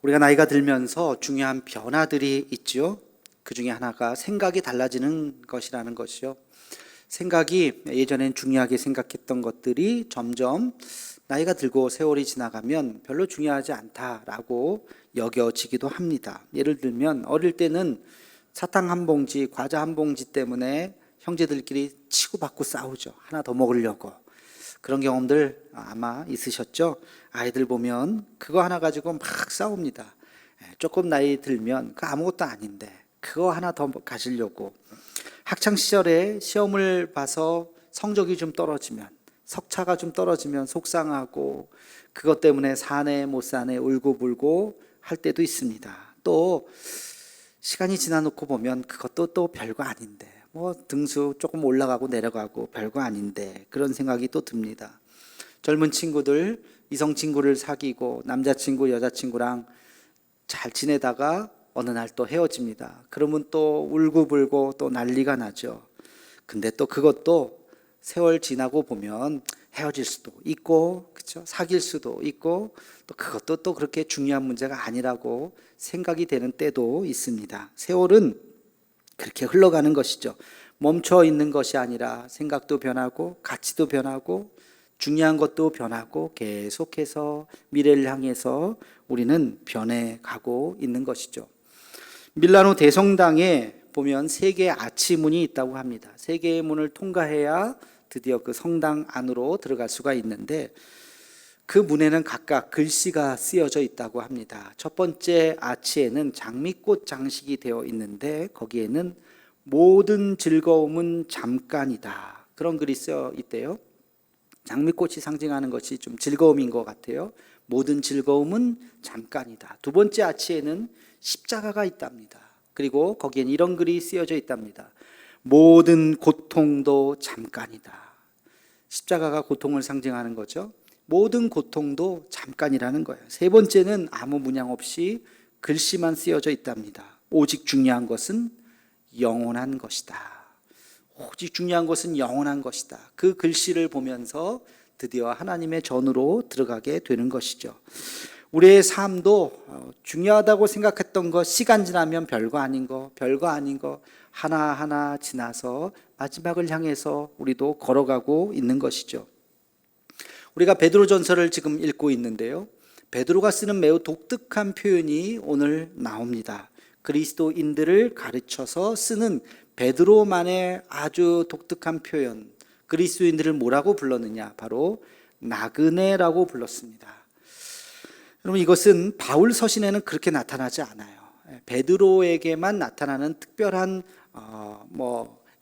우리가 나이가 들면서 중요한 변화들이 있죠. 그 중에 하나가 생각이 달라지는 것이라는 것이요. 생각이 예전엔 중요하게 생각했던 것들이 점점 나이가 들고 세월이 지나가면 별로 중요하지 않다라고 여겨지기도 합니다. 예를 들면 어릴 때는 사탕 한 봉지, 과자 한 봉지 때문에 형제들끼리 치고받고 싸우죠. 하나 더 먹으려고. 그런 경험들 아마 있으셨죠? 아이들 보면 그거 하나 가지고 막 싸웁니다. 조금 나이 들면 그 아무것도 아닌데 그거 하나 더 가지려고. 학창 시절에 시험을 봐서 성적이 좀 떨어지면, 석차가 좀 떨어지면 속상하고 그것 때문에 사네 못 사네 울고불고 할 때도 있습니다. 또 시간이 지나놓고 보면 그것도 또 별거 아닌데 뭐 등수 조금 올라가고 내려가고 별거 아닌데 그런 생각이 또 듭니다. 젊은 친구들 이성 친구를 사귀고 남자친구 여자친구랑 잘 지내다가 어느 날 또 헤어집니다. 그러면 또 울고불고 또 난리가 나죠. 근데 또 그것도 세월 지나고 보면 헤어질 수도 있고, 그렇죠? 사귈 수도 있고, 또 그것도 또 그렇게 중요한 문제가 아니라고 생각이 되는 때도 있습니다. 세월은 그렇게 흘러가는 것이죠. 멈춰 있는 것이 아니라 생각도 변하고, 가치도 변하고, 중요한 것도 변하고, 계속해서 미래를 향해서 우리는 변해가고 있는 것이죠. 밀라노 대성당에 보면 세 개의 아치문이 있다고 합니다. 세 개의 문을 통과해야 드디어 그 성당 안으로 들어갈 수가 있는데 그 문에는 각각 글씨가 쓰여져 있다고 합니다. 첫 번째 아치에는 장미꽃 장식이 되어 있는데 거기에는 모든 즐거움은 잠깐이다. 그런 글이 쓰여 있대요. 장미꽃이 상징하는 것이 좀 즐거움인 것 같아요. 모든 즐거움은 잠깐이다. 두 번째 아치에는 십자가가 있답니다. 그리고 거기엔 이런 글이 쓰여져 있답니다. 모든 고통도 잠깐이다. 십자가가 고통을 상징하는 거죠. 모든 고통도 잠깐이라는 거예요. 세 번째는 아무 문양 없이 글씨만 쓰여져 있답니다. 오직 중요한 것은 영원한 것이다. 오직 중요한 것은 영원한 것이다. 그 글씨를 보면서 드디어 하나님의 전으로 들어가게 되는 것이죠. 우리의 삶도 중요하다고 생각했던 것, 시간 지나면 별거 아닌 거 하나하나 지나서 마지막을 향해서 우리도 걸어가고 있는 것이죠. 우리가 베드로전서를 지금 읽고 있는데요. 베드로가 쓰는 매우 독특한 표현이 오늘 나옵니다. 그리스도인들을 가르쳐서 쓰는 베드로만의 아주 독특한 표현. 그리스도인들을 뭐라고 불렀느냐? 바로 나그네라고 불렀습니다. 여러분, 이것은 바울 서신에는 그렇게 나타나지 않아요. 베드로에게만 나타나는 특별한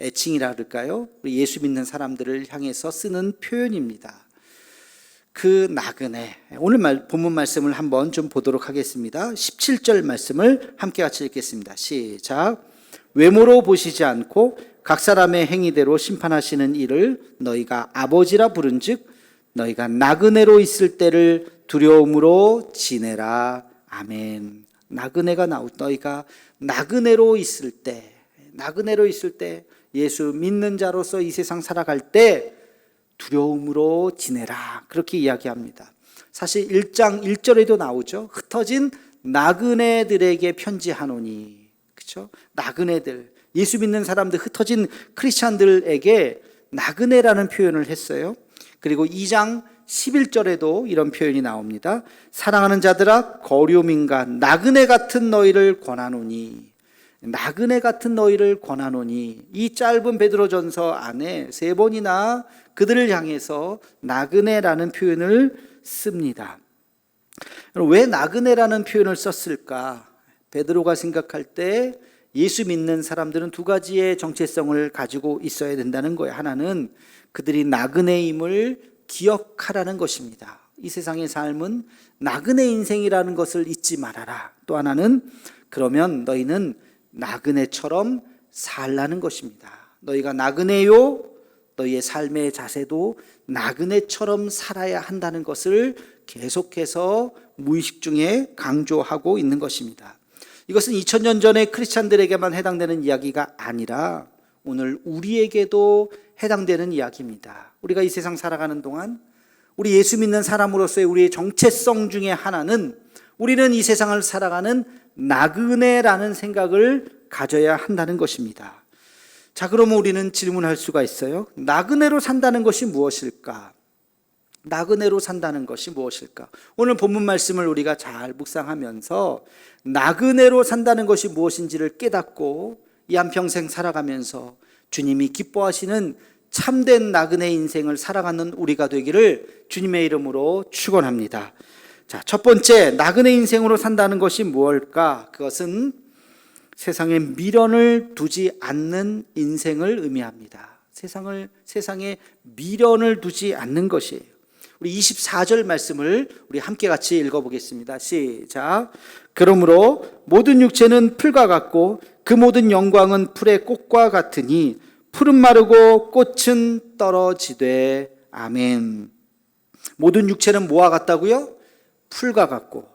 애칭이라 그럴까요? 우리 예수 믿는 사람들을 향해서 쓰는 표현입니다. 그 나그네, 오늘 본문 말씀을 한번 좀 보도록 하겠습니다. 17절 말씀을 함께 같이 읽겠습니다. 시작. 외모로 보시지 않고 각 사람의 행위대로 심판하시는 이를 너희가 아버지라 부른즉 너희가 나그네로 있을 때를 두려움으로 지내라. 아멘. 나그네가 너희가 나그네로 있을 때 예수 믿는 자로서 이 세상 살아갈 때 두려움으로 지내라. 그렇게 이야기합니다. 사실 1장 1절에도 나오죠. 흩어진 나그네들에게 편지하노니. 그렇죠? 나그네들, 예수 믿는 사람들, 흩어진 크리스찬들에게 나그네라는 표현을 했어요. 그리고 2장 11절에도 이런 표현이 나옵니다. 사랑하는 자들아 거류민과 나그네 같은 너희를 권하노니. 나그네 같은 너희를 권하노니. 이 짧은 베드로전서 안에 세 번이나 그들을 향해서 나그네라는 표현을 씁니다. 왜 나그네라는 표현을 썼을까? 베드로가 생각할 때 예수 믿는 사람들은 두 가지의 정체성을 가지고 있어야 된다는 거예요. 하나는 그들이 나그네임을 기억하라는 것입니다. 이 세상의 삶은 나그네 인생이라는 것을 잊지 말아라. 또 하나는 그러면 너희는 나그네처럼 살라는 것입니다. 너희가 나그네요. 너희의 삶의 자세도 나그네처럼 살아야 한다는 것을 계속해서 무의식 중에 강조하고 있는 것입니다. 이것은 2000년 전의 크리스찬들에게만 해당되는 이야기가 아니라 오늘 우리에게도 해당되는 이야기입니다. 우리가 이 세상 살아가는 동안 우리 예수 믿는 사람으로서의 우리의 정체성 중에 하나는 우리는 이 세상을 살아가는 나그네라는 생각을 가져야 한다는 것입니다. 자, 그러면 우리는 질문할 수가 있어요. 나그네로 산다는 것이 무엇일까? 나그네로 산다는 것이 무엇일까? 오늘 본문 말씀을 우리가 잘 묵상하면서 나그네로 산다는 것이 무엇인지를 깨닫고 이 한평생 살아가면서 주님이 기뻐하시는 참된 나그네 인생을 살아가는 우리가 되기를 주님의 이름으로 축원합니다. 자, 첫 번째, 나그네 인생으로 산다는 것이 무엇일까? 그것은 세상에 미련을 두지 않는 인생을 의미합니다. 세상에 미련을 두지 않는 것이에요. 우리 24절 말씀을 우리 함께 같이 읽어보겠습니다. 시작. 그러므로 모든 육체는 풀과 같고 그 모든 영광은 풀의 꽃과 같으니 풀은 마르고 꽃은 떨어지되. 아멘. 모든 육체는 뭐와 같다고요? 풀과 같고.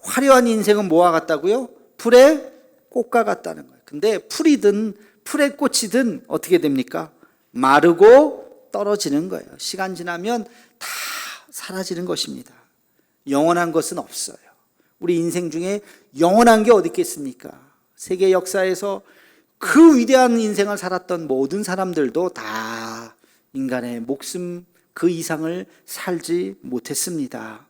화려한 인생은 뭐와 같다고요? 풀의 꽃과 같다는 거예요. 근데 풀이든 풀의 꽃이든 어떻게 됩니까? 마르고 떨어지는 거예요. 시간 지나면 다 사라지는 것입니다. 영원한 것은 없어요. 우리 인생 중에 영원한 게 어디 있겠습니까? 세계 역사에서 그 위대한 인생을 살았던 모든 사람들도 다 인간의 목숨 그 이상을 살지 못했습니다.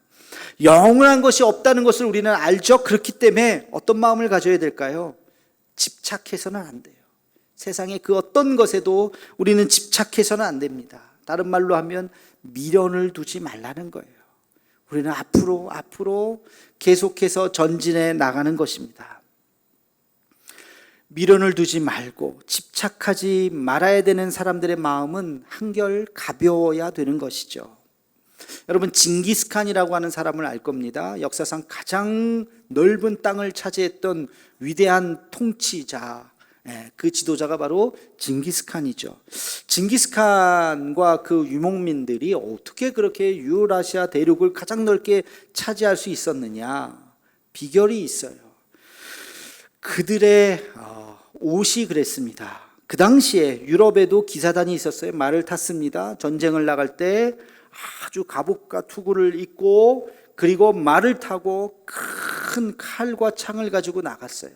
영원한 것이 없다는 것을 우리는 알죠. 그렇기 때문에 어떤 마음을 가져야 될까요? 집착해서는 안 돼요. 세상의 그 어떤 것에도 우리는 집착해서는 안 됩니다. 다른 말로 하면 미련을 두지 말라는 거예요. 우리는 앞으로 계속해서 전진해 나가는 것입니다. 미련을 두지 말고 집착하지 말아야 되는 사람들의 마음은 한결 가벼워야 되는 것이죠. 여러분, 징기스칸이라고 하는 사람을 알 겁니다. 역사상 가장 넓은 땅을 차지했던 위대한 통치자, 그 지도자가 바로 징기스칸이죠. 징기스칸과 그 유목민들이 어떻게 그렇게 유라시아 대륙을 가장 넓게 차지할 수 있었느냐? 비결이 있어요. 그들의 옷이 그랬습니다. 그 당시에 유럽에도 기사단이 있었어요. 말을 탔습니다. 전쟁을 나갈 때 아주 갑옷과 투구를 입고 그리고 말을 타고 큰 칼과 창을 가지고 나갔어요.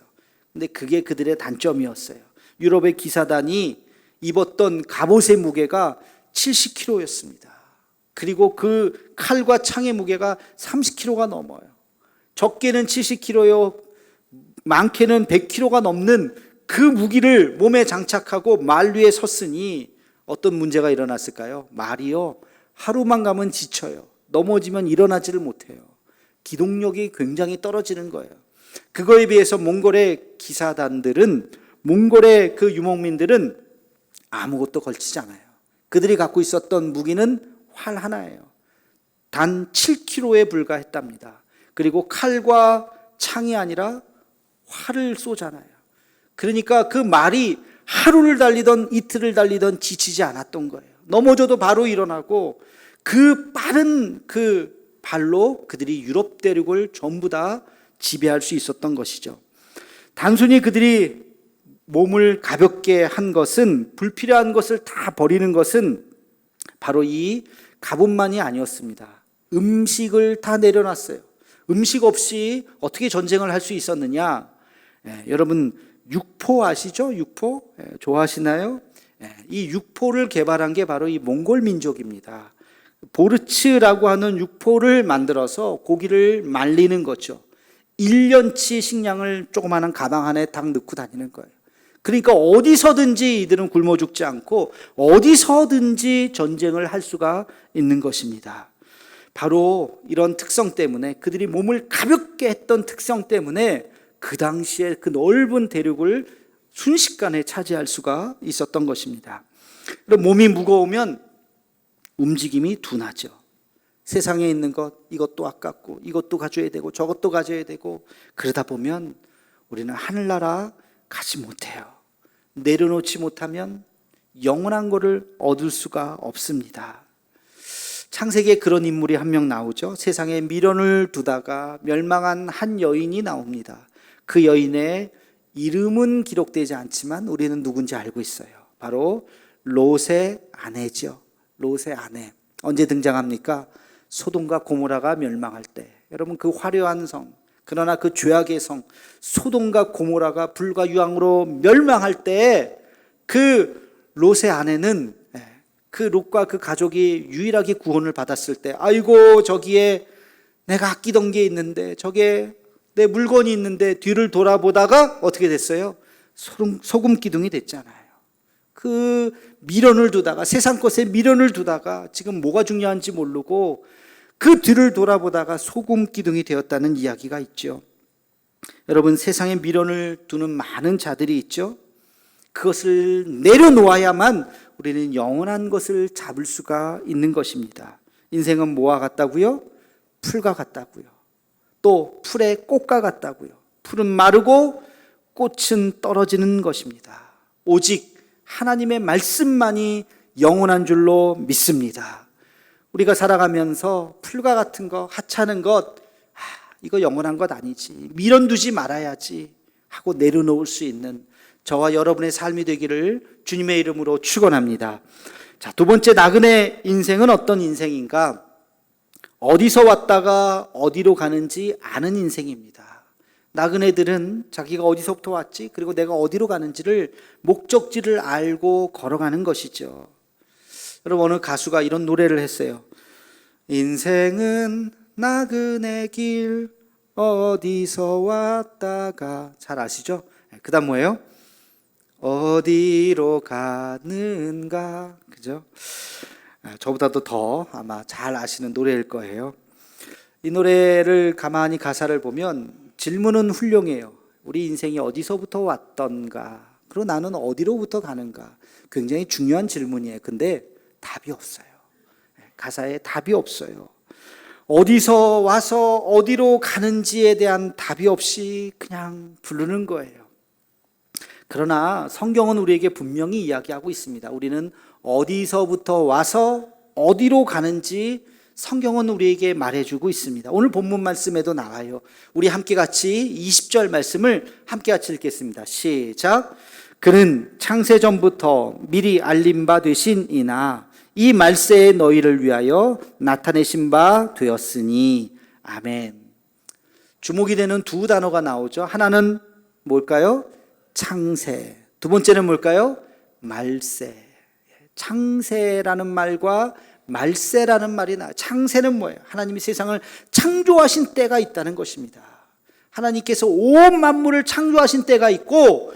근데 그게 그들의 단점이었어요. 유럽의 기사단이 입었던 갑옷의 무게가 70kg였습니다. 그리고 그 칼과 창의 무게가 30kg가 넘어요. 적게는 70kg요, 많게는 100kg가 넘는 그 무기를 몸에 장착하고 말 위에 섰으니 어떤 문제가 일어났을까요? 말이요, 하루만 가면 지쳐요. 넘어지면 일어나지를 못해요. 기동력이 굉장히 떨어지는 거예요. 그거에 비해서 몽골의 기사단들은, 몽골의 그 유목민들은 아무것도 걸치지 않아요. 그들이 갖고 있었던 무기는 활 하나예요. 단 7kg에 불과했답니다. 그리고 칼과 창이 아니라 활을 쏘잖아요. 그러니까 그 말이 하루를 달리던 이틀을 달리던 지치지 않았던 거예요. 넘어져도 바로 일어나고 그 빠른 그 발로 그들이 유럽 대륙을 전부 다 지배할 수 있었던 것이죠. 단순히 그들이 몸을 가볍게 한 것은, 불필요한 것을 다 버리는 것은 바로 이 갑옷만이 아니었습니다. 음식을 다 내려놨어요. 음식 없이 어떻게 전쟁을 할 수 있었느냐? 여러분 육포 아시죠? 육포? 좋아하시나요? 이 육포를 개발한 게 바로 이 몽골 민족입니다. 보르츠라고 하는 육포를 만들어서 고기를 말리는 거죠. 1년치 식량을 조그마한 가방 안에 딱 넣고 다니는 거예요. 그러니까 어디서든지 이들은 굶어 죽지 않고 어디서든지 전쟁을 할 수가 있는 것입니다. 바로 이런 특성 때문에, 그들이 몸을 가볍게 했던 특성 때문에 그 당시에 그 넓은 대륙을 순식간에 차지할 수가 있었던 것입니다. 그럼 몸이 무거우면 움직임이 둔하죠. 세상에 있는 것, 이것도 아깝고 이것도 가져야 되고 저것도 가져야 되고, 그러다 보면 우리는 하늘나라 가지 못해요. 내려놓지 못하면 영원한 것을 얻을 수가 없습니다. 창세기에 그런 인물이 한 명 나오죠. 세상에 미련을 두다가 멸망한 한 여인이 나옵니다. 그 여인의 이름은 기록되지 않지만 우리는 누군지 알고 있어요. 바로 롯의 아내죠. 롯의 아내. 언제 등장합니까? 소돔과 고모라가 멸망할 때. 여러분, 그 화려한 성, 그러나 그 죄악의 성 소돔과 고모라가 불과 유황으로 멸망할 때 그 롯의 아내는, 그 롯과 그 가족이 유일하게 구원을 받았을 때, 아이고 저기에 내가 아끼던 게 있는데, 저게 내 물건이 있는데, 뒤를 돌아보다가 어떻게 됐어요? 소금 기둥이 됐잖아요. 그 미련을 두다가, 세상 것에 미련을 두다가 지금 뭐가 중요한지 모르고 그 뒤를 돌아보다가 소금 기둥이 되었다는 이야기가 있죠. 여러분, 세상에 미련을 두는 많은 자들이 있죠. 그것을 내려놓아야만 우리는 영원한 것을 잡을 수가 있는 것입니다. 인생은 뭐와 같다고요? 풀과 같다고요. 또 풀의 꽃과 같다고요. 풀은 마르고 꽃은 떨어지는 것입니다. 오직 하나님의 말씀만이 영원한 줄로 믿습니다. 우리가 살아가면서 풀과 같은 것, 하찮은 것, 이거 영원한 것 아니지, 미련 두지 말아야지 하고 내려놓을 수 있는 저와 여러분의 삶이 되기를 주님의 이름으로 축원합니다. 자, 두 번째, 나그네 인생은 어떤 인생인가? 어디서 왔다가 어디로 가는지 아는 인생입니다. 나그네들은 자기가 어디서부터 왔지, 그리고 내가 어디로 가는지를, 목적지를 알고 걸어가는 것이죠. 여러분, 어느 가수가 이런 노래를 했어요. 인생은 나그네 길 어디서 왔다가, 잘 아시죠? 그 다음 뭐예요? 어디로 가는가, 그죠? 저보다도 더 아마 잘 아시는 노래일 거예요. 이 노래를 가만히 가사를 보면 질문은 훌륭해요. 우리 인생이 어디서부터 왔던가, 그리고 나는 어디로부터 가는가, 굉장히 중요한 질문이에요. 근데 답이 없어요. 가사에 답이 없어요. 어디서 와서 어디로 가는지에 대한 답이 없이 그냥 부르는 거예요. 그러나 성경은 우리에게 분명히 이야기하고 있습니다. 우리는 어디서부터 와서 어디로 가는지 성경은 우리에게 말해주고 있습니다. 오늘 본문 말씀에도 나와요. 우리 함께 같이 20절 말씀을 함께 같이 읽겠습니다. 시작. 그는 창세전부터 미리 알림 바 되신 이나 이 말세에 너희를 위하여 나타내신 바 되었으니. 아멘. 주목이 되는 두 단어가 나오죠. 하나는 뭘까요? 창세. 두 번째는 뭘까요? 말세. 창세라는 말과 말세라는 말이 나와요. 창세는 뭐예요? 하나님이 세상을 창조하신 때가 있다는 것입니다. 하나님께서 온 만물을 창조하신 때가 있고,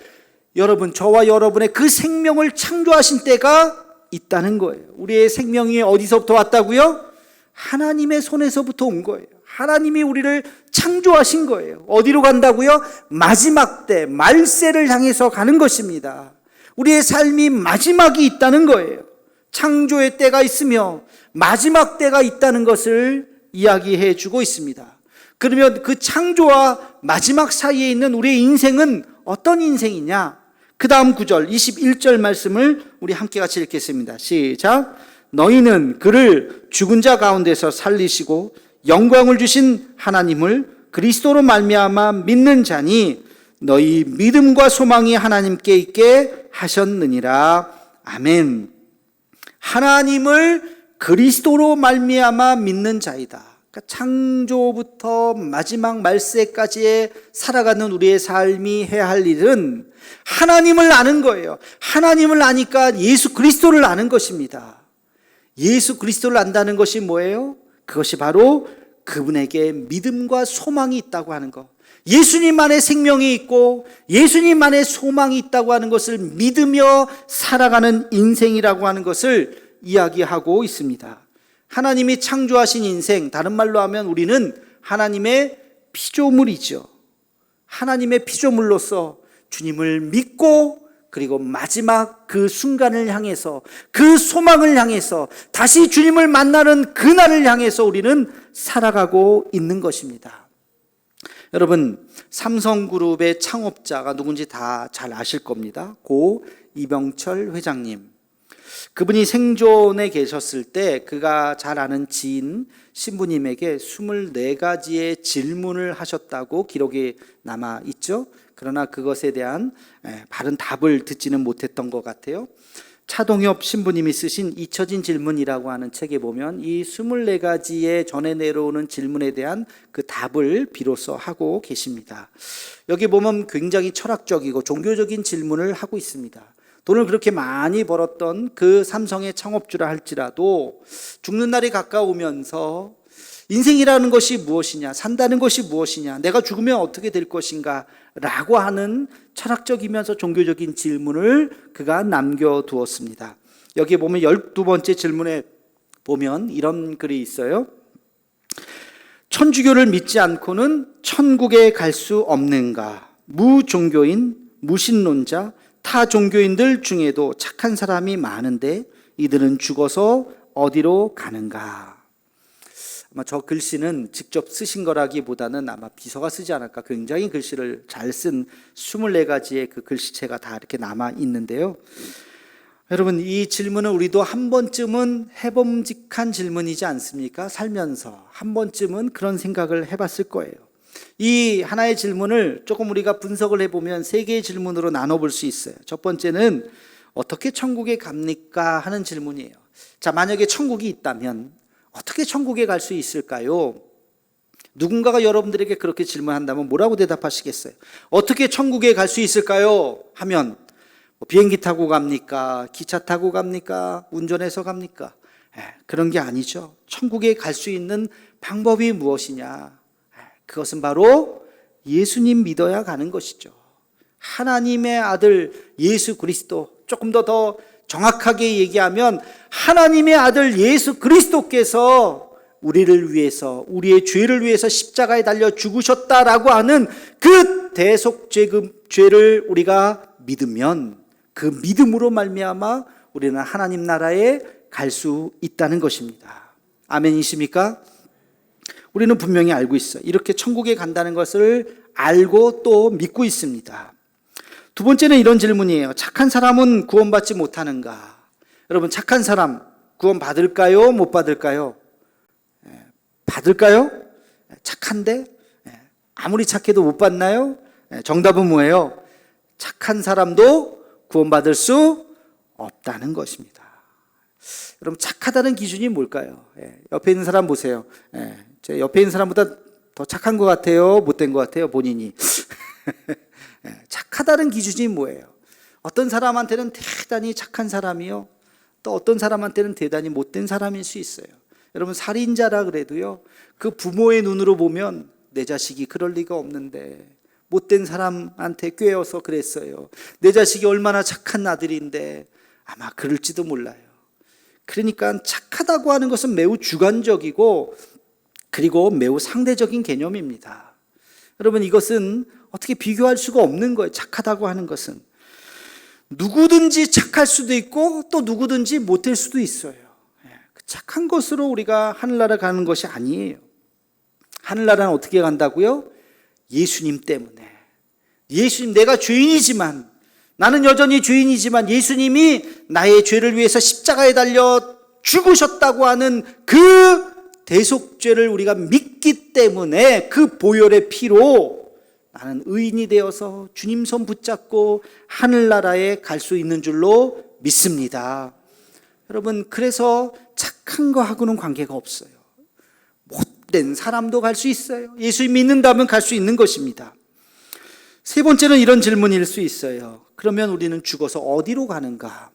여러분, 저와 여러분의 그 생명을 창조하신 때가 있다는 거예요. 우리의 생명이 어디서부터 왔다고요? 하나님의 손에서부터 온 거예요. 하나님이 우리를 창조하신 거예요. 어디로 간다고요? 마지막 때, 말세를 향해서 가는 것입니다. 우리의 삶이 마지막이 있다는 거예요. 창조의 때가 있으며 마지막 때가 있다는 것을 이야기해 주고 있습니다. 그러면 그 창조와 마지막 사이에 있는 우리의 인생은 어떤 인생이냐? 그 다음 9절 21절 말씀을 우리 함께 같이 읽겠습니다. 시작. 너희는 그를 죽은 자 가운데서 살리시고 영광을 주신 하나님을 그리스도로 말미암아 믿는 자니 너희 믿음과 소망이 하나님께 있게 하셨느니라. 아멘. 하나님을 그리스도로 말미암아 믿는 자이다. 그러니까 창조부터 마지막 말세까지의 살아가는 우리의 삶이 해야 할 일은 하나님을 아는 거예요. 하나님을 아니까 예수 그리스도를 아는 것입니다. 예수 그리스도를 안다는 것이 뭐예요? 그것이 바로 그분에게 믿음과 소망이 있다고 하는 것. 예수님 안에 생명이 있고 예수님 안에 소망이 있다고 하는 것을 믿으며 살아가는 인생이라고 하는 것을 이야기하고 있습니다. 하나님이 창조하신 인생, 다른 말로 하면 우리는 하나님의 피조물이죠. 하나님의 피조물로서 주님을 믿고, 그리고 마지막 그 순간을 향해서, 그 소망을 향해서, 다시 주님을 만나는 그날을 향해서 우리는 살아가고 있는 것입니다. 여러분, 삼성그룹의 창업자가 누군지 다 잘 아실 겁니다. 고 이병철 회장님. 그분이 생존에 계셨을 때 그가 잘 아는 지인 신부님에게 24가지의 질문을 하셨다고 기록이 남아 있죠. 그러나 그것에 대한 바른 답을 듣지는 못했던 것 같아요. 차동엽 신부님이 쓰신 잊혀진 질문이라고 하는 책에 보면 이 24가지의 전해 내려오는 질문에 대한 그 답을 비로소 하고 계십니다. 여기 보면 굉장히 철학적이고 종교적인 질문을 하고 있습니다. 돈을 그렇게 많이 벌었던 그 삼성의 창업주라 할지라도 죽는 날이 가까우면서 인생이라는 것이 무엇이냐, 산다는 것이 무엇이냐, 내가 죽으면 어떻게 될 것인가 라고 하는 철학적이면서 종교적인 질문을 그가 남겨두었습니다. 여기 보면 12번째 질문에 보면 이런 글이 있어요. 천주교를 믿지 않고는 천국에 갈 수 없는가? 무종교인, 무신론자, 타 종교인들 중에도 착한 사람이 많은데 이들은 죽어서 어디로 가는가? 아마 저 글씨는 직접 쓰신 거라기보다는 아마 비서가 쓰지 않을까. 굉장히 글씨를 잘 쓴 24가지의 그 글씨체가 다 이렇게 남아 있는데요. 여러분, 이 질문은 우리도 한 번쯤은 해봄직한 질문이지 않습니까? 살면서 한 번쯤은 그런 생각을 해봤을 거예요. 이 하나의 질문을 조금 우리가 분석을 해보면 3개의 질문으로 나눠볼 수 있어요. 첫 번째는 어떻게 천국에 갑니까? 하는 질문이에요. 자, 만약에 천국이 있다면 어떻게 천국에 갈 수 있을까요? 누군가가 여러분들에게 그렇게 질문한다면 뭐라고 대답하시겠어요? 어떻게 천국에 갈 수 있을까요? 하면 비행기 타고 갑니까? 기차 타고 갑니까? 운전해서 갑니까? 그런 게 아니죠. 천국에 갈 수 있는 방법이 무엇이냐? 그것은 바로 예수님 믿어야 가는 것이죠. 하나님의 아들 예수 그리스도, 조금 더 정확하게 얘기하면 하나님의 아들 예수 그리스도께서 우리를 위해서, 우리의 죄를 위해서 십자가에 달려 죽으셨다라고 하는 그 대속죄를 우리가 믿으면 그 믿음으로 말미암아 우리는 하나님 나라에 갈 수 있다는 것입니다. 아멘이십니까? 우리는 분명히 알고 있어요. 이렇게 천국에 간다는 것을 알고 또 믿고 있습니다. 두 번째는 이런 질문이에요. 착한 사람은 구원받지 못하는가? 여러분, 착한 사람 구원 받을까요? 못 받을까요? 받을까요? 착한데? 아무리 착해도 못 받나요? 정답은 뭐예요? 착한 사람도 구원받을 수 없다는 것입니다. 여러분, 착하다는 기준이 뭘까요? 옆에 있는 사람 보세요. 제 옆에 있는 사람보다 더 착한 것 같아요? 못된 것 같아요? 본인이. 착하다는 기준이 뭐예요? 어떤 사람한테는 대단히 착한 사람이요, 또 어떤 사람한테는 대단히 못된 사람일 수 있어요. 여러분, 살인자라 그래도요, 그 부모의 눈으로 보면 내 자식이 그럴 리가 없는데 못된 사람한테 꿰어서 그랬어요. 내 자식이 얼마나 착한 아들인데 아마 그럴지도 몰라요. 그러니까 착하다고 하는 것은 매우 주관적이고 그리고 매우 상대적인 개념입니다. 여러분, 이것은 어떻게 비교할 수가 없는 거예요. 착하다고 하는 것은 누구든지 착할 수도 있고 또 누구든지 못될 수도 있어요. 착한 것으로 우리가 하늘나라 가는 것이 아니에요. 하늘나라는 어떻게 간다고요? 예수님 때문에. 예수님, 내가 죄인이지만, 나는 여전히 죄인이지만 예수님이 나의 죄를 위해서 십자가에 달려 죽으셨다고 하는 그 대속죄를 우리가 믿기 때문에 그 보혈의 피로 나는 의인이 되어서 주님 손 붙잡고 하늘나라에 갈 수 있는 줄로 믿습니다. 여러분, 그래서 착한 거하고는 관계가 없어요. 못된 사람도 갈 수 있어요. 예수 믿는다면 갈 수 있는 것입니다. 세 번째는 이런 질문일 수 있어요. 그러면 우리는 죽어서 어디로 가는가?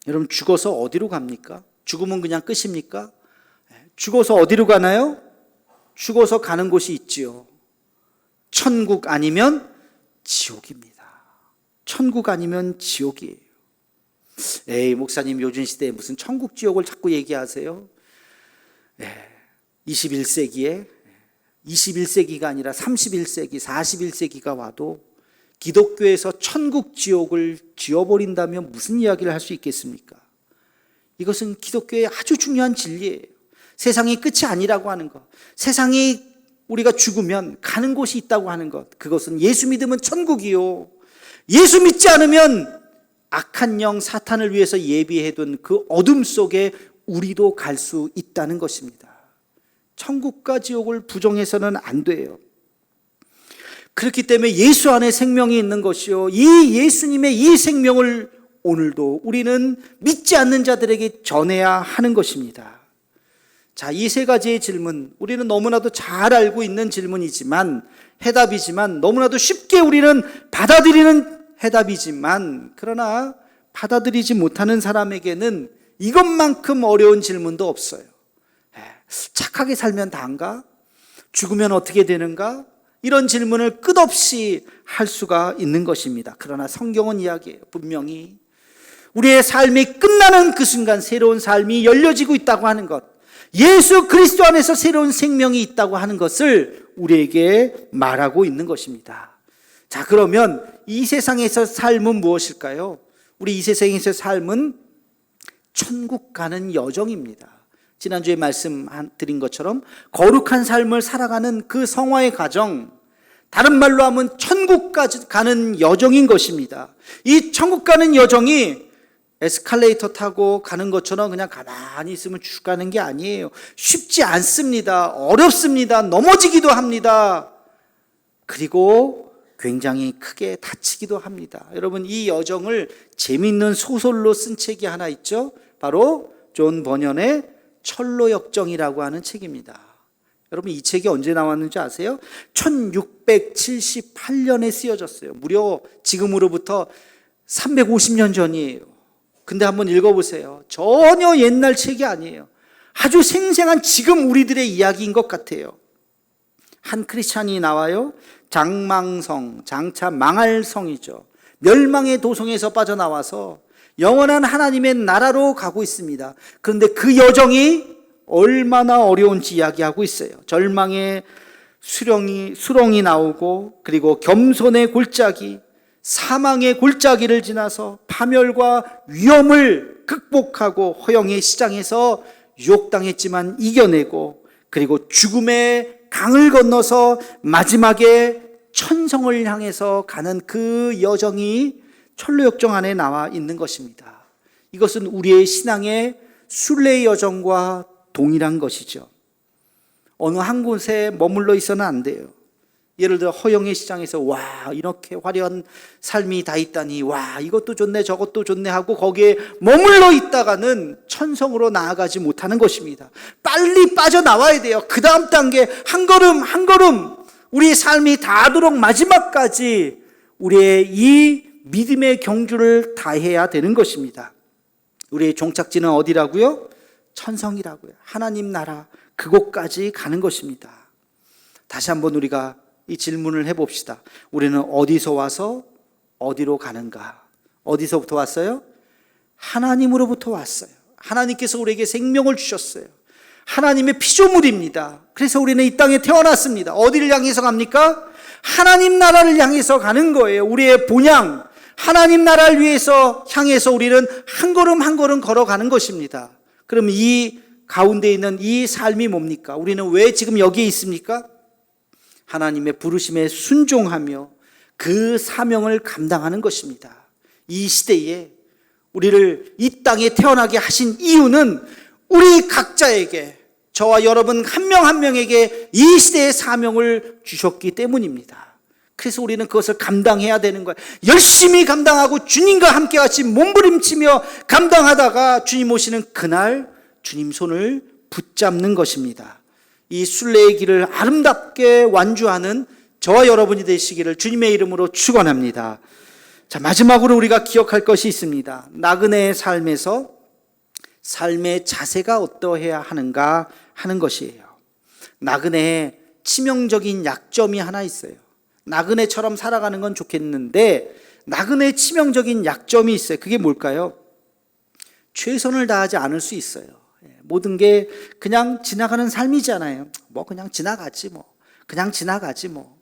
여러분, 죽어서 어디로 갑니까? 죽으면 그냥 끝입니까? 죽어서 어디로 가나요? 죽어서 가는 곳이 있지요. 천국 아니면 지옥입니다. 천국 아니면 지옥이에요. 에이, 목사님, 요즘 시대에 무슨 천국 지옥을 자꾸 얘기하세요? 21세기에 21세기가 아니라 31세기, 41세기가 와도 기독교에서 천국 지옥을 지어버린다면 무슨 이야기를 할 수 있겠습니까? 이것은 기독교의 아주 중요한 진리예요. 세상이 끝이 아니라고 하는 것, 세상이 우리가 죽으면 가는 곳이 있다고 하는 것, 그것은 예수 믿으면 천국이요, 예수 믿지 않으면 악한 영 사탄을 위해서 예비해둔 그 어둠 속에 우리도 갈 수 있다는 것입니다. 천국과 지옥을 부정해서는 안 돼요. 그렇기 때문에 예수 안에 생명이 있는 것이요, 이 예수님의 이 생명을 오늘도 우리는 믿지 않는 자들에게 전해야 하는 것입니다. 자, 이 세 가지의 질문, 우리는 너무나도 잘 알고 있는 질문이지만, 해답이지만, 너무나도 쉽게 우리는 받아들이는 해답이지만, 그러나 받아들이지 못하는 사람에게는 이것만큼 어려운 질문도 없어요. 착하게 살면 다인가? 죽으면 어떻게 되는가? 이런 질문을 끝없이 할 수가 있는 것입니다. 그러나 성경은 이야기해요. 분명히 우리의 삶이 끝나는 그 순간 새로운 삶이 열려지고 있다고 하는 것, 예수 그리스도 안에서 새로운 생명이 있다고 하는 것을 우리에게 말하고 있는 것입니다. 자, 그러면 이 세상에서 삶은 무엇일까요? 우리 이 세상에서 삶은 천국 가는 여정입니다. 지난주에 말씀드린 것처럼 거룩한 삶을 살아가는 그 성화의 과정, 다른 말로 하면 천국까지 가는 여정인 것입니다. 이 천국 가는 여정이 에스컬레이터 타고 가는 것처럼 그냥 가만히 있으면 쭉 가는 게 아니에요. 쉽지 않습니다. 어렵습니다. 넘어지기도 합니다. 그리고 굉장히 크게 다치기도 합니다. 여러분, 이 여정을 재미있는 소설로 쓴 책이 하나 있죠. 바로 존 버년의 철로 역정이라고 하는 책입니다. 여러분, 이 책이 언제 나왔는지 아세요? 1678년에 쓰여졌어요. 무려 지금으로부터 350년 전이에요. 근데 한번 읽어보세요. 전혀 옛날 책이 아니에요. 아주 생생한 지금 우리들의 이야기인 것 같아요. 한 크리스찬이 나와요. 장망성, 장차 망할 성이죠. 멸망의 도성에서 빠져나와서 영원한 하나님의 나라로 가고 있습니다. 그런데 그 여정이 얼마나 어려운지 이야기하고 있어요. 절망의 수렁이 나오고, 그리고 겸손의 골짜기, 사망의 골짜기를 지나서 파멸과 위험을 극복하고 허영의 시장에서 유혹당했지만 이겨내고, 그리고 죽음의 강을 건너서 마지막에 천성을 향해서 가는 그 여정이 철로역정 안에 나와 있는 것입니다. 이것은 우리의 신앙의 순례의 여정과 동일한 것이죠. 어느 한 곳에 머물러 있어는 안 돼요. 예를 들어 허영의 시장에서 와, 이렇게 화려한 삶이 다 있다니, 와, 이것도 좋네 저것도 좋네 하고 거기에 머물러 있다가는 천성으로 나아가지 못하는 것입니다. 빨리 빠져나와야 돼요. 그 다음 단계 한 걸음 한 걸음 우리의 삶이 닿도록 마지막까지 우리의 이 믿음의 경주를 다해야 되는 것입니다. 우리의 종착지는 어디라고요? 천성이라고요. 하나님 나라, 그곳까지 가는 것입니다. 다시 한번 우리가 이 질문을 해봅시다. 우리는 어디서 와서 어디로 가는가? 어디서부터 왔어요? 하나님으로부터 왔어요. 하나님께서 우리에게 생명을 주셨어요. 하나님의 피조물입니다. 그래서 우리는 이 땅에 태어났습니다. 어디를 향해서 갑니까? 하나님 나라를 향해서 가는 거예요. 우리의 본향, 하나님 나라를 위해서 향해서 우리는 한 걸음 한 걸음 걸어가는 것입니다. 그럼 이 가운데 있는 이 삶이 뭡니까? 우리는 왜 지금 여기에 있습니까? 하나님의 부르심에 순종하며 그 사명을 감당하는 것입니다. 이 시대에 우리를 이 땅에 태어나게 하신 이유는 우리 각자에게, 저와 여러분 한 명 한 명에게 이 시대의 사명을 주셨기 때문입니다. 그래서 우리는 그것을 감당해야 되는 거예요. 열심히 감당하고 주님과 함께 같이 몸부림치며 감당하다가 주님 오시는 그날 주님 손을 붙잡는 것입니다. 이 순례의 길을 아름답게 완주하는 저와 여러분이 되시기를 주님의 이름으로 축원합니다. 자, 마지막으로 우리가 기억할 것이 있습니다. 나그네의 삶에서 삶의 자세가 어떠해야 하는가 하는 것이에요. 나그네의 치명적인 약점이 하나 있어요. 나그네처럼 살아가는 건 좋겠는데 나그네의 치명적인 약점이 있어요. 그게 뭘까요? 최선을 다하지 않을 수 있어요. 모든 게 그냥 지나가는 삶이잖아요. 뭐 그냥 지나가지 뭐. 그냥 지나가지 뭐.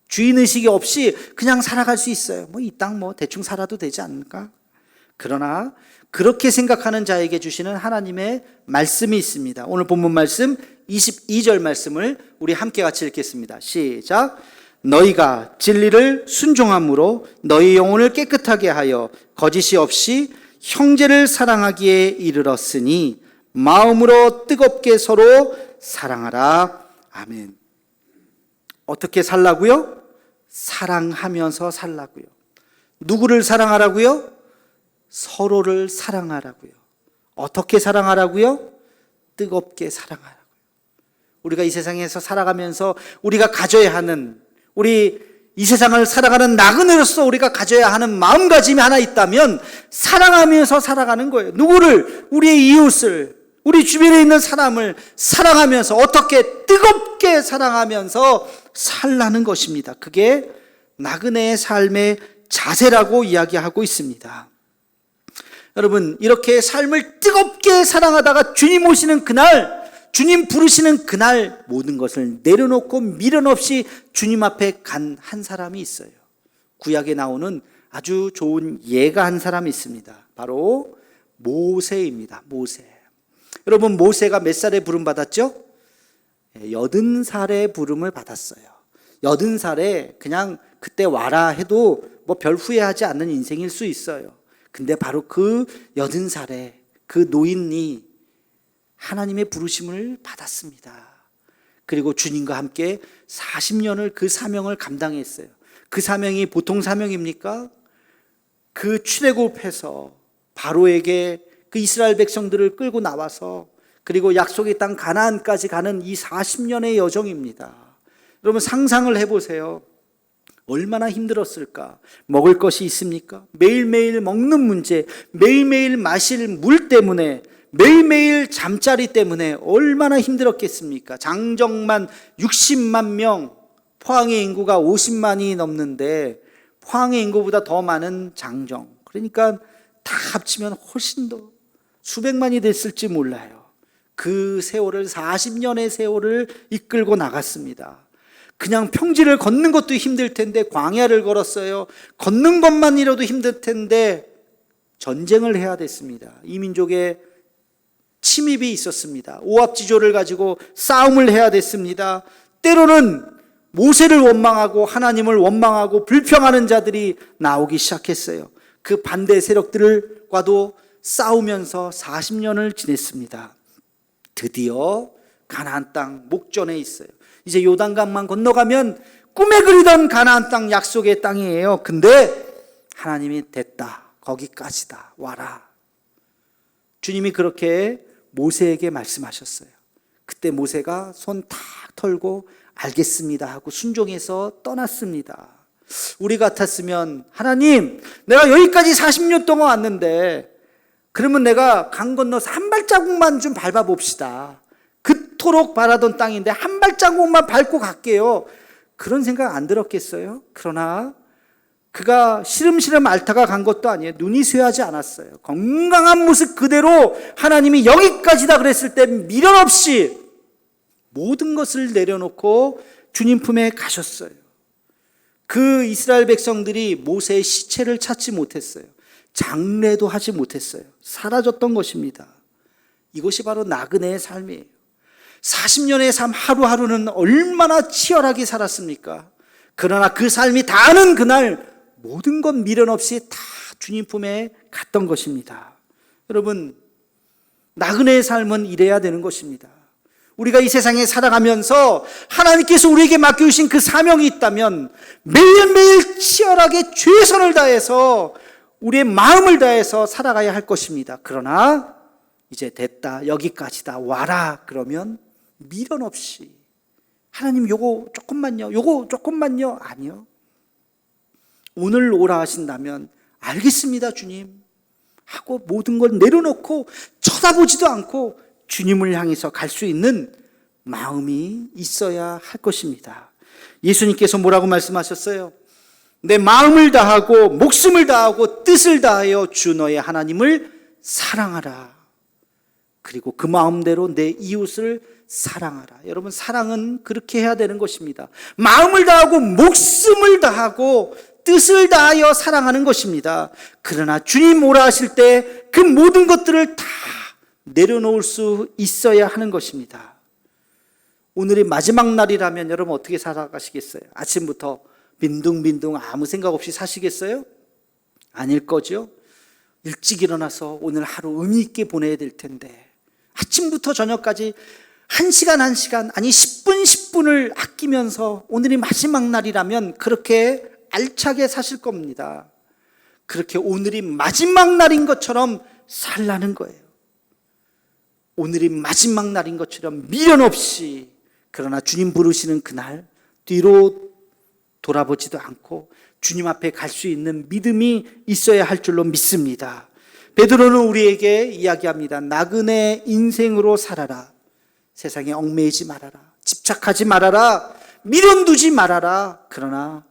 주인의식이 없이 그냥 살아갈 수 있어요. 뭐 이 땅 뭐 대충 살아도 되지 않을까? 그러나 그렇게 생각하는 자에게 주시는 하나님의 말씀이 있습니다. 오늘 본문 말씀 22절 말씀을 우리 함께 같이 읽겠습니다. 시작. 너희가 진리를 순종함으로 너희 영혼을 깨끗하게 하여 거짓이 없이 형제를 사랑하기에 이르렀으니 마음으로 뜨겁게 서로 사랑하라. 아멘. 어떻게 살라고요? 사랑하면서 살라고요. 누구를 사랑하라고요? 서로를 사랑하라고요. 어떻게 사랑하라고요? 뜨겁게 사랑하라고요. 우리가 이 세상에서 살아가면서 우리가 가져야 하는, 우리 이 세상을 살아가는 나그네로서 우리가 가져야 하는 마음가짐이 하나 있다면 사랑하면서 살아가는 거예요. 누구를? 우리의 이웃을, 우리 주변에 있는 사람을 사랑하면서, 어떻게 뜨겁게 사랑하면서 살라는 것입니다. 그게 나그네의 삶의 자세라고 이야기하고 있습니다. 여러분, 이렇게 삶을 뜨겁게 사랑하다가 주님 오시는 그날, 주님 부르시는 그날 모든 것을 내려놓고 미련 없이 주님 앞에 간 한 사람이 있어요. 구약에 나오는 아주 좋은 예가 한 사람이 있습니다. 바로 모세입니다. 모세. 여러분, 모세가 몇 살에 부름 받았죠? 80살에 부름을 받았어요. 80살에 그냥 그때 와라 해도 뭐 별 후회하지 않는 인생일 수 있어요. 근데 바로 그 80살에 그 노인이 하나님의 부르심을 받았습니다. 그리고 주님과 함께 40년을 그 사명을 감당했어요. 그 사명이 보통 사명입니까? 그 출애굽해서 바로에게 그 이스라엘 백성들을 끌고 나와서 그리고 약속의 땅 가나안까지 가는 이 40년의 여정입니다. 여러분, 상상을 해보세요. 얼마나 힘들었을까? 먹을 것이 있습니까? 매일매일 먹는 문제, 매일매일 마실 물 때문에, 매일매일 잠자리 때문에 얼마나 힘들었겠습니까? 장정만 60만 명, 포항의 인구가 50만이 넘는데 포항의 인구보다 더 많은 장정, 그러니까 다 합치면 훨씬 더 수백만이 됐을지 몰라요. 그 세월을, 40년의 세월을 이끌고 나갔습니다. 그냥 평지를 걷는 것도 힘들 텐데 광야를 걸었어요. 걷는 것만이라도 힘들 텐데 전쟁을 해야 됐습니다. 이 민족의 침입이 있었습니다. 오합지졸을 가지고 싸움을 해야 됐습니다. 때로는 모세를 원망하고 하나님을 원망하고 불평하는 자들이 나오기 시작했어요. 그 반대 세력들과도 싸우면서 40년을 지냈습니다. 드디어 가나안 땅 목전에 있어요. 이제 요단강만 건너가면 꿈에 그리던 가나안 땅, 약속의 땅이에요. 근데 하나님이 됐다, 거기까지다, 와라. 주님이 그렇게 모세에게 말씀하셨어요. 그때 모세가 손 탁 털고 알겠습니다 하고 순종해서 떠났습니다. 우리 같았으면, 하나님, 내가 여기까지 40년 동안 왔는데 그러면 내가 강 건너서 한 발자국만 좀 밟아봅시다. 그토록 바라던 땅인데 한 발자국만 밟고 갈게요. 그런 생각 안 들었겠어요? 그러나 그가 시름시름 앓다가 간 것도 아니에요. 눈이 쇠하지 않았어요. 건강한 모습 그대로 하나님이 여기까지다 그랬을 때 미련 없이 모든 것을 내려놓고 주님 품에 가셨어요. 그 이스라엘 백성들이 모세의 시체를 찾지 못했어요. 장례도 하지 못했어요. 사라졌던 것입니다. 이것이 바로 나그네의 삶이에요. 40년의 삶 하루하루는 얼마나 치열하게 살았습니까? 그러나 그 삶이 다하는 그날 모든 것 미련 없이 다 주님 품에 갔던 것입니다. 여러분, 나그네의 삶은 이래야 되는 것입니다. 우리가 이 세상에 살아가면서 하나님께서 우리에게 맡겨주신 그 사명이 있다면 매일매일 치열하게 최선을 다해서 우리의 마음을 다해서 살아가야 할 것입니다. 그러나 이제 됐다, 여기까지다, 와라 그러면 미련 없이, 하나님 요거 조금만요, 요거 조금만요, 아니요. 오늘 오라 하신다면 알겠습니다 주님 하고 모든 걸 내려놓고 쳐다보지도 않고 주님을 향해서 갈 수 있는 마음이 있어야 할 것입니다. 예수님께서 뭐라고 말씀하셨어요? 내 마음을 다하고 목숨을 다하고 뜻을 다하여 주 너의 하나님을 사랑하라. 그리고 그 마음대로 내 이웃을 사랑하라. 여러분, 사랑은 그렇게 해야 되는 것입니다. 마음을 다하고 목숨을 다하고 뜻을 다하여 사랑하는 것입니다. 그러나 주님 오라 하실 때 그 모든 것들을 다 내려놓을 수 있어야 하는 것입니다. 오늘이 마지막 날이라면 여러분 어떻게 살아가시겠어요? 아침부터 빈둥빈둥 아무 생각 없이 사시겠어요? 아닐 거죠? 일찍 일어나서 오늘 하루 의미 있게 보내야 될 텐데 아침부터 저녁까지 1시간 1시간, 아니 10분 10분을 아끼면서 오늘이 마지막 날이라면 그렇게 알차게 사실 겁니다. 그렇게 오늘이 마지막 날인 것처럼 살라는 거예요. 오늘이 마지막 날인 것처럼 미련 없이, 그러나 주님 부르시는 그날 뒤로 돌아보지도 않고 주님 앞에 갈 수 있는 믿음이 있어야 할 줄로 믿습니다. 베드로는 우리에게 이야기합니다. 나그네 인생으로 살아라. 세상에 얽매이지 말아라. 집착하지 말아라. 미련 두지 말아라. 그러나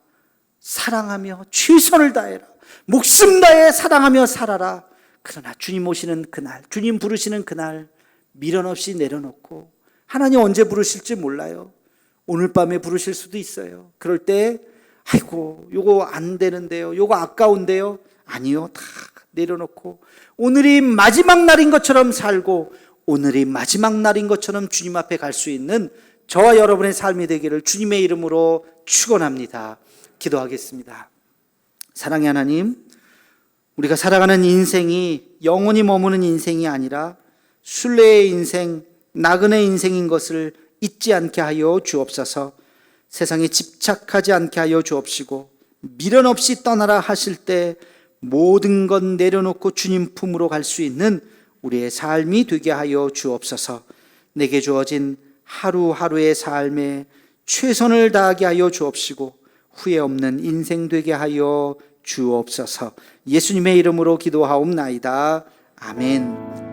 사랑하며 최선을 다해라. 목숨 다해 사랑하며 살아라. 그러나 주님 오시는 그날, 주님 부르시는 그날 미련 없이 내려놓고, 하나님 언제 부르실지 몰라요. 오늘 밤에 부르실 수도 있어요. 그럴 때 아이고 요거 안 되는데요, 요거 아까운데요. 아니요, 다 내려놓고 오늘이 마지막 날인 것처럼 살고 오늘이 마지막 날인 것처럼 주님 앞에 갈 수 있는 저와 여러분의 삶이 되기를 주님의 이름으로 축원합니다. 기도하겠습니다. 사랑의 하나님, 우리가 살아가는 인생이 영원히 머무는 인생이 아니라 순례의 인생, 나그네 인생인 것을 잊지 않게 하여 주옵소서. 세상에 집착하지 않게 하여 주옵시고, 미련 없이 떠나라 하실 때 모든 것 내려놓고 주님 품으로 갈 수 있는 우리의 삶이 되게 하여 주옵소서. 내게 주어진 하루하루의 삶에 최선을 다하게 하여 주옵시고 후회 없는 인생 되게 하여 주옵소서. 예수님의 이름으로 기도하옵나이다. 아멘.